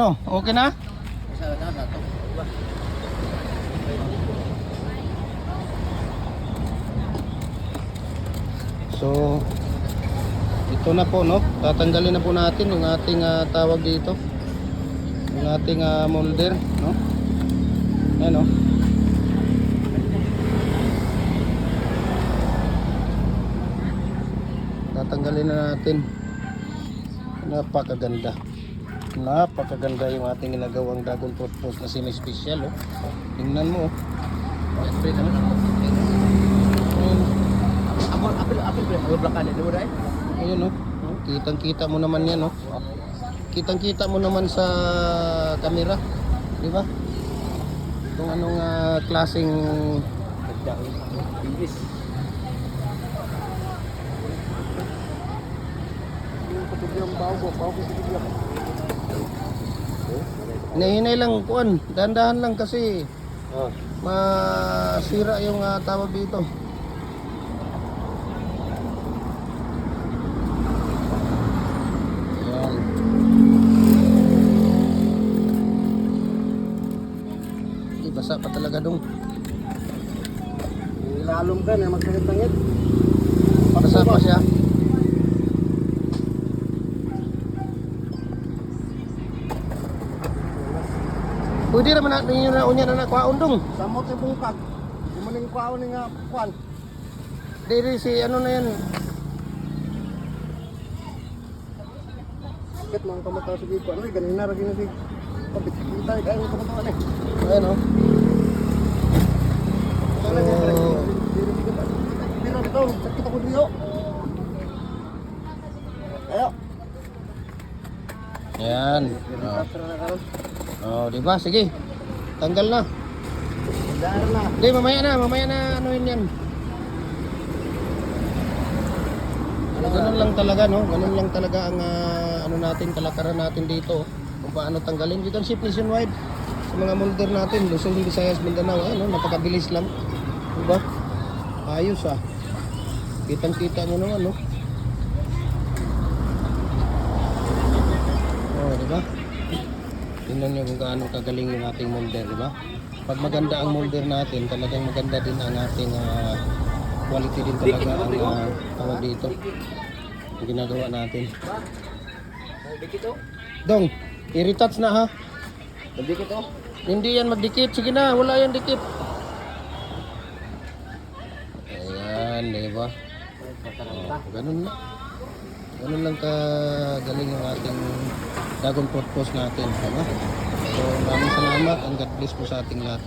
Oh, okay na? So, ito na po, no? Tatanggalin na po natin yung ating tawag dito. Yung ating molder, no? Ayan, no? Tatanggalin na natin. Napakaganda. Napakaganda yung ating ginagawang dragon fruit post na semi-special, oh. Tingnan mo, oh. Ayun, oh. Kitang-kita mo naman yan, oh. Kitang-kita mo naman sa camera, di ba? Kung anong klaseng hinahinay lang kuan, dahan-dahan lang kasi masira yung tawag dito. Ayan. Hindi, basa pa talaga dong. Ilalom ka na magkangit-tangit. Basa pa siya. Pwede naman natin yung unya na nakwaon dong. Samot yung bungkag. Gumaling kwaon ni nga kwan. Diri si ano na yan. Bakit mga kamataw sa giko? Ano ganin na rin si kapit kita kaya mga kamataw ni. Ayan, oh. Pero dito, sakit ako dito. Ayo. Ayan. Oh, di ba? Sige. Tanggal na. Dar na. Hindi, mamaya na ano yun yan. Ganun lang talaga, no? Ganun lang talaga ang ano natin, kalakaran natin dito. Kung paano tanggalin. You can ship nationwide sa mga molder natin. Luzon, Visayas, Mindanao. Ano, napakabilis lang. Diba? Ayos, ah. Kitang-kita nyo naman, no? Oh, diba? Tingnan nyo kung gaano kagaling yung ating molder, di ba? Pag maganda ang molder natin, talagang maganda din ang ating quality din talaga ang tawag dito. Ang ginagawa natin. Dong, i-retouch na ha. Magdikit oh. Hindi yan magdikit. Sige na, wala yan dikit. Ayan, di ba? Ganun na. Ganun lang kagaling yung ating dragon fruit post natin, diba? So maraming salamat and God bless po sa ating lahat.